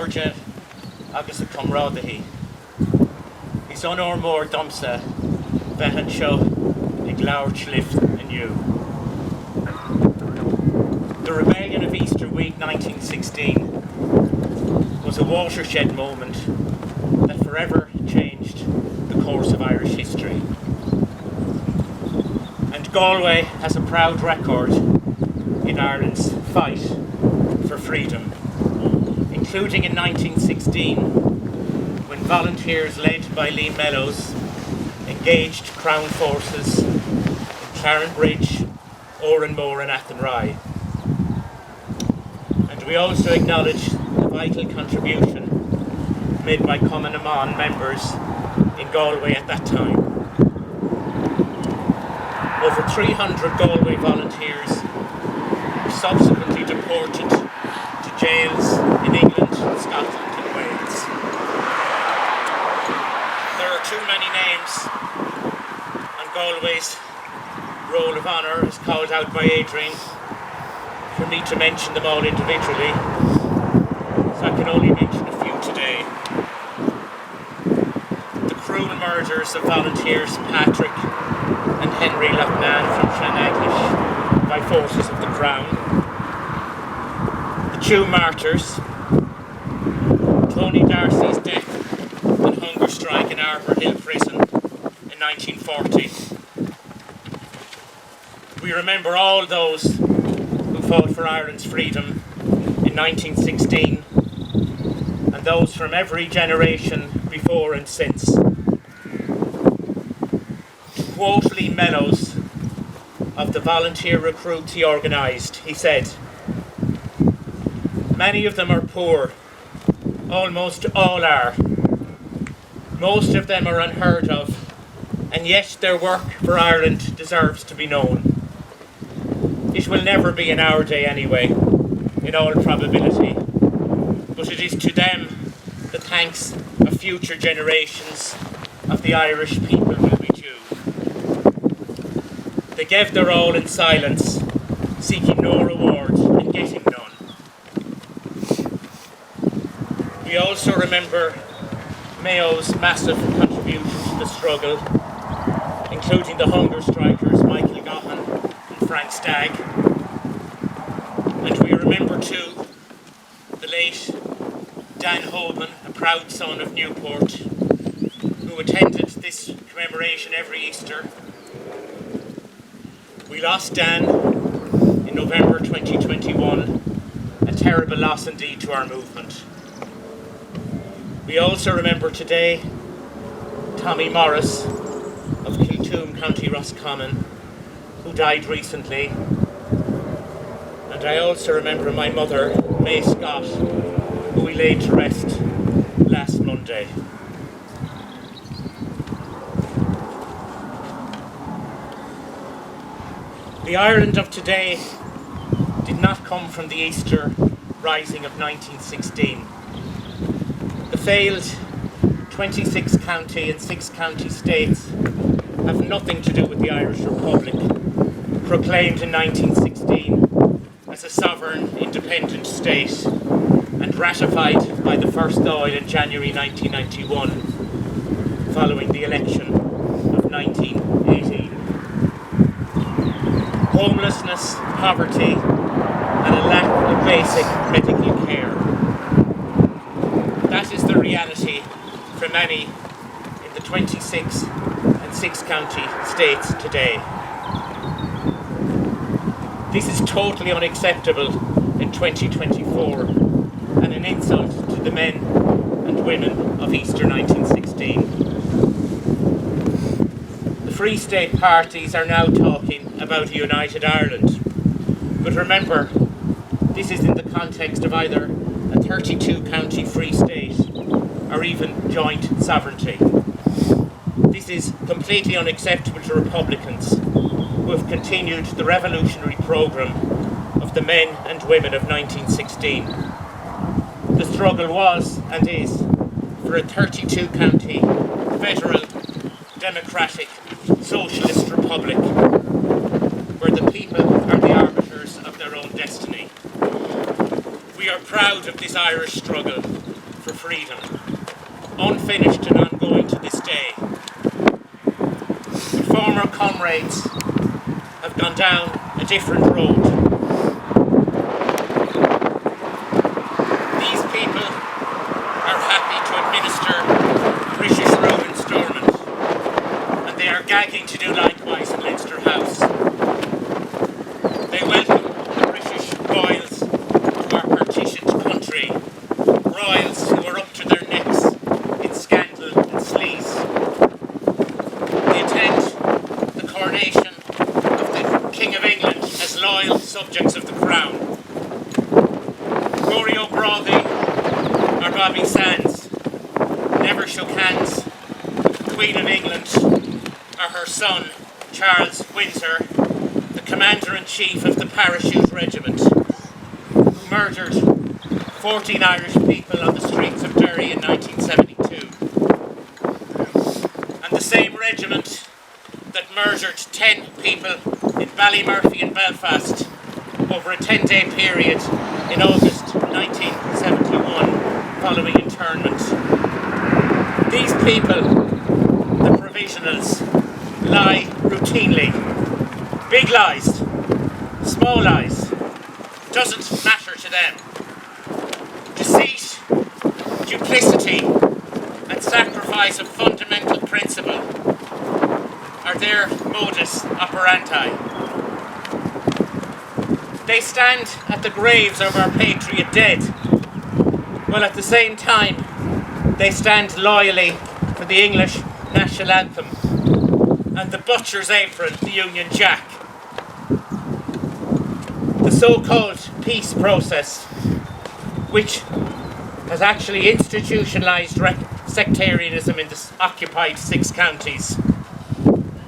Georgia agus a comrádaí. Is an or mór domsa bheithan seo ag leabhar tlift aniu. The rebellion of Easter week 1916 was a watershed moment that forever changed the course of Irish history. And Galway has a proud record in Ireland's fight for freedom, including in 1916 when volunteers led by Lee Mellows engaged Crown forces in Clarenbridge, Oranmore and Athenry. And we also acknowledge the vital contribution made by Commemorating members in Galway at that time. Over 300 Galway volunteers were subsequently deported to jails in England, Scotland and Wales. There are too many names on Galway's roll of honour, as called out by Adrian, for me to mention them all individually, so I can only mention a few today. The cruel murders of volunteers Patrick and Henry Loughnane from Clonagnish by forces of the Crown. The Chew martyrs, Tony Darcy's death and hunger strike in Arbor Hill Prison in 1940. We remember all those who fought for Ireland's freedom in 1916 and those from every generation before and since. To quote Lee Mellows of the volunteer recruits he organised, he said, "Many of them are poor, almost all are. Most of them are unheard of, and yet their work for Ireland deserves to be known. It will never be in our day anyway, in all probability, but it is to them the thanks of future generations of the Irish people will be due. They gave their all in silence, seeking no reward and getting none." We also remember Mayo's massive contribution to the struggle, including the hunger strikers Michael Gaughan and Frank Stagg. And we remember too the late Dan Holman, a proud son of Newport, who attended this commemoration every Easter. We lost Dan in November 2021, a terrible loss indeed to our movement. We also remember today Tommy Morris of Kiltoom, County Roscommon, who died recently. And I also remember my mother, May Scott, who we laid to rest last Monday. The Ireland of today did not come from the Easter Rising of 1916. The failed 26 county and 6 county states have nothing to do with the Irish Republic, proclaimed in 1916 as a sovereign, independent state and ratified by the First Dáil in January 1991, following the election of 1918. Homelessness, poverty, and a lack of basic medical care. That is the reality for many in the 26 and 6 county states today. This is totally unacceptable in 2024 and an insult to the men and women of Easter 1916. The Free State parties are now talking about a united Ireland. But remember, this is in the context of either a 32 county Free State or even joint sovereignty. This is completely unacceptable to Republicans who have continued the revolutionary programme of the men and women of 1916. The struggle was and is for a 32 county federal democratic socialist republic where the people are the arbiters of their own destiny. We are proud of this Irish struggle freedom, unfinished and ongoing to this day. But former comrades have gone down a different road. These people are happy to administer British rule in Stormont, and they are gagging to do likewise in Leinster House. They welcome the British royals to our partitioned country, royals who are up to their necks in scandal and sleaze. They attend the coronation of the King of England as loyal subjects of the Crown. Rory O'Brothy or Bobby Sands never shook hands with the Queen of England or her son Charles Windsor, the Commander-in-Chief of the Parachute Regiment, who murdered 14 Irish people on the streets of Derry in 1972. And the same regiment that murdered 10 people in Ballymurphy and Belfast over a 10-day period in August 1971 following internment. These people, the provisionals, lie routinely. Big lies, small lies, doesn't matter to them. Deceit, duplicity and sacrifice of fundamental principle are their modus operandi. They stand at the graves of our patriot dead, while at the same time they stand loyally for the English national anthem and the butcher's apron, the Union Jack. The so-called peace process, which has actually institutionalised sectarianism in the occupied 6 counties,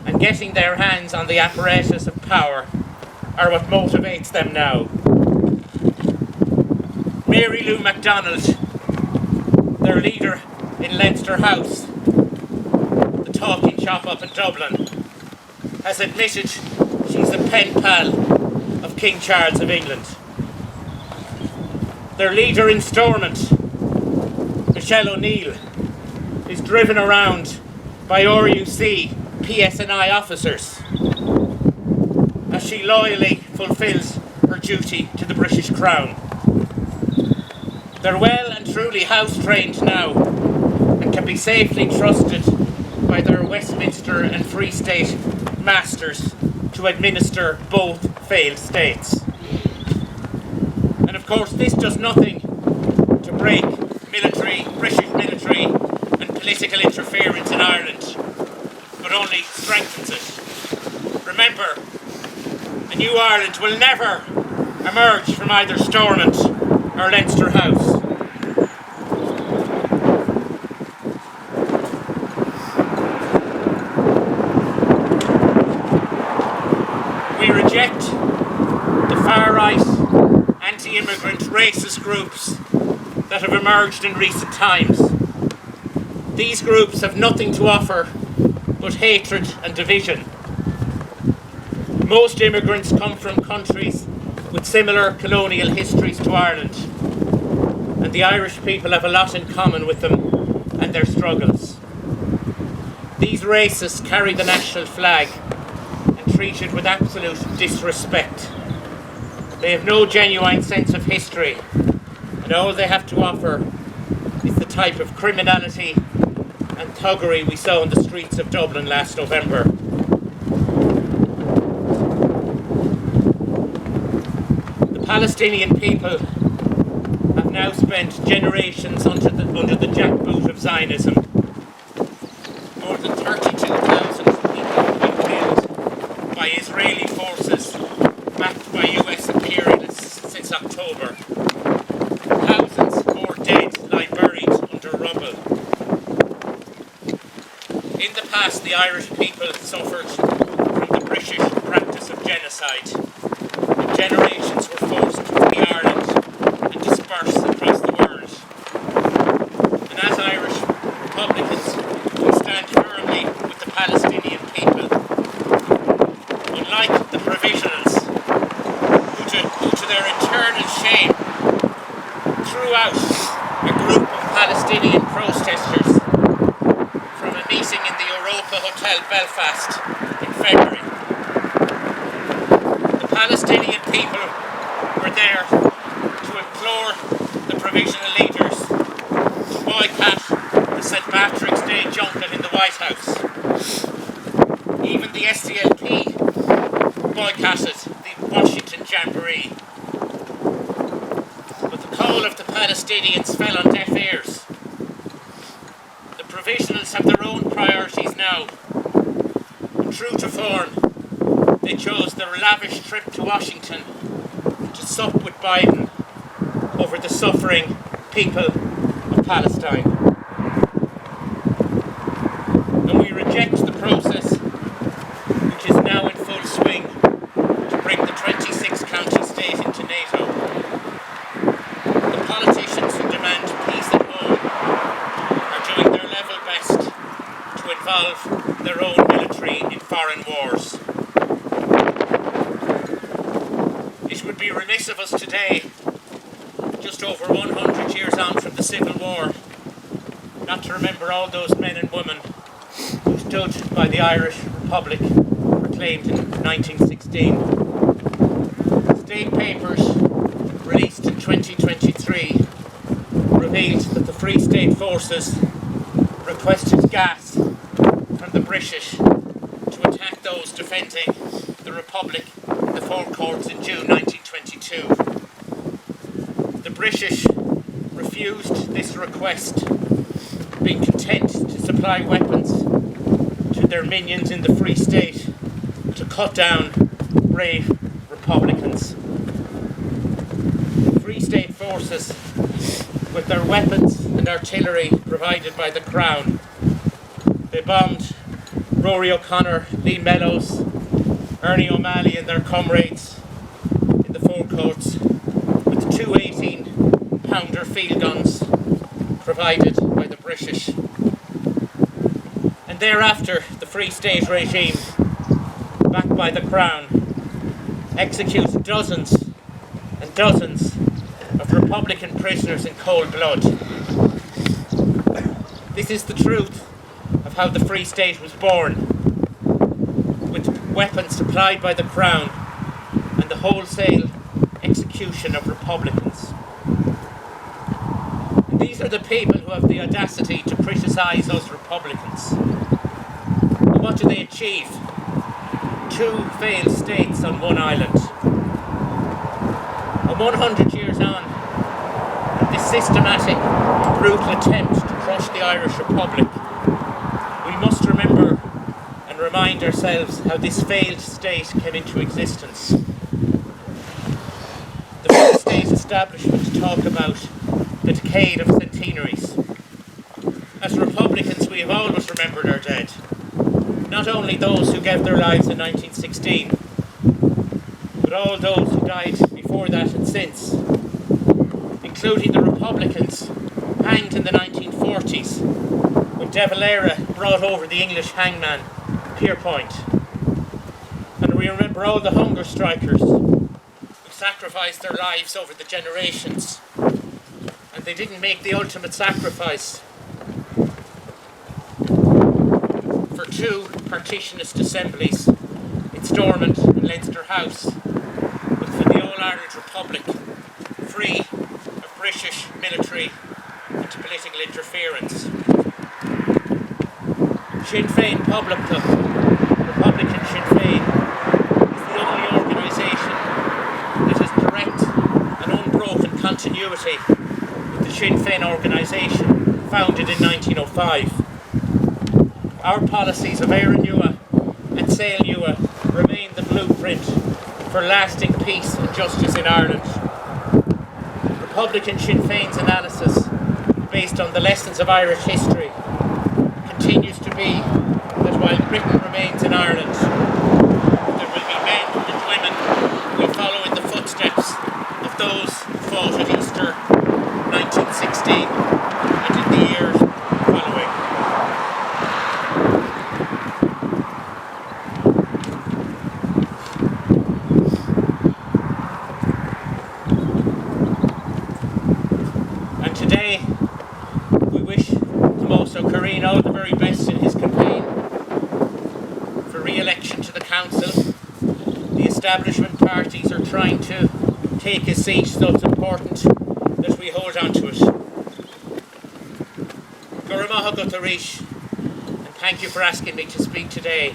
and getting their hands on the apparatus of power are what motivates them now. Mary Lou MacDonald, their leader in Leinster House, the talking shop up in Dublin, has admitted she's a pen pal of King Charles of England. Their leader in Stormont, Michelle O'Neill, is driven around by RUC PSNI officers as she loyally fulfills her duty to the British Crown. They're well and truly house-trained now and can be safely trusted by their Westminster and Free State masters to administer both failed states. And of course this does nothing to break British military and political interference in Ireland, but only strengthens it. Remember, a new Ireland will never emerge from either Stormont or Leinster House. We reject the far-right, anti-immigrant, racist groups that have emerged in recent times. These groups have nothing to offer but hatred and division. Most immigrants come from countries with similar colonial histories to Ireland, and the Irish people have a lot in common with them and their struggles. These racists carry the national flag and treat it with absolute disrespect. They have no genuine sense of history, and all they have to offer is the type of criminality and thuggery we saw on the streets of Dublin last November. The Palestinian people have now spent generations under the jackboot of Zionism. More than 32,000 people have been killed by Israeli forces backed by US imperialists since October. Thousands more dead lie buried under rubble. In the past, the Irish people suffered from the British practice of genocide, and generations were forced to flee Ireland and disperse across the world. And as Irish Republicans, we stand firmly with the Palestinian people. Unlike the provisionals, who to their eternal shame threw out a group of Palestinians America Hotel Belfast in February. The Palestinian people were there to implore the provisional leaders to boycott the St. Patrick's Day junket in the White House. Even the SDLP boycotted the Washington Jamboree. But the call of the Palestinians fell on deaf ears. The provisionals have their own priorities now. And true to form, they chose their lavish trip to Washington to sup with Biden over the suffering people of Palestine. And we reject the process which is now in full swing to bring the 26-county state into NATO. The politicians who demand peace at home are doing their level best to involve their own military in foreign wars. It would be remiss of us today, just over 100 years on from the Civil War, not to remember all those men and women who stood by the Irish Republic proclaimed in 1916. State papers released in 2023 revealed that the Free State forces requested gas from the British to attack those defending the Republic in the Four Courts in June 1922. The British refused this request, being content to supply weapons to their minions in the Free State to cut down brave Republicans. The Free State forces, with their weapons and artillery provided by the Crown, they bombed Rory O'Connor, Lee Mellows, Ernie O'Malley and their comrades in the Four Courts with two 18-pounder field guns provided by the British. And thereafter, the Free State regime, backed by the Crown, executed dozens and dozens of Republican prisoners in cold blood. This is the truth of how the Free State was born, with weapons supplied by the Crown and the wholesale execution of Republicans. And these are the people who have the audacity to criticise us Republicans. And what do they achieve? Two failed states on one island. And 100 years on, this systematic, brutal attempt to crush the Irish Republic, we must remember and remind ourselves how this failed state came into existence. The Free State establishment talk about the decade of centenaries. As Republicans, we have always remembered our dead. Not only those who gave their lives in 1916, but all those who died before that and since, including the Republicans hanged in the 1940s when De Valera brought over the English hangman, Pierpont. And we remember all the hunger strikers who sacrificed their lives over the generations, and they didn't make the ultimate sacrifice for two partitionist assemblies in Stormont and Leinster House, but for the All-Ireland Republic, free of British military and political interference. Sinn Féin Poblachtach, Republican Sinn Féin, is the only organisation that has direct and unbroken continuity with the Sinn Féin organisation founded in 1905. Our policies of Éire Nua and Saol Nua remain the blueprint for lasting peace and justice in Ireland. Republican Sinn Féin's analysis, based on the lessons of Irish history, continues to be that while Britain remains in Ireland, there will be men and women who will follow in the footsteps of those who fought at Easter 1916 and in the years following. And today we wish Tommaso Carino the very best in his campaign election to the council, the establishment parties are trying to take a seat, so it's important that we hold on to it. Guramaha Gutarish, and thank you for asking me to speak today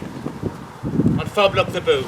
on Phobluk the Boo.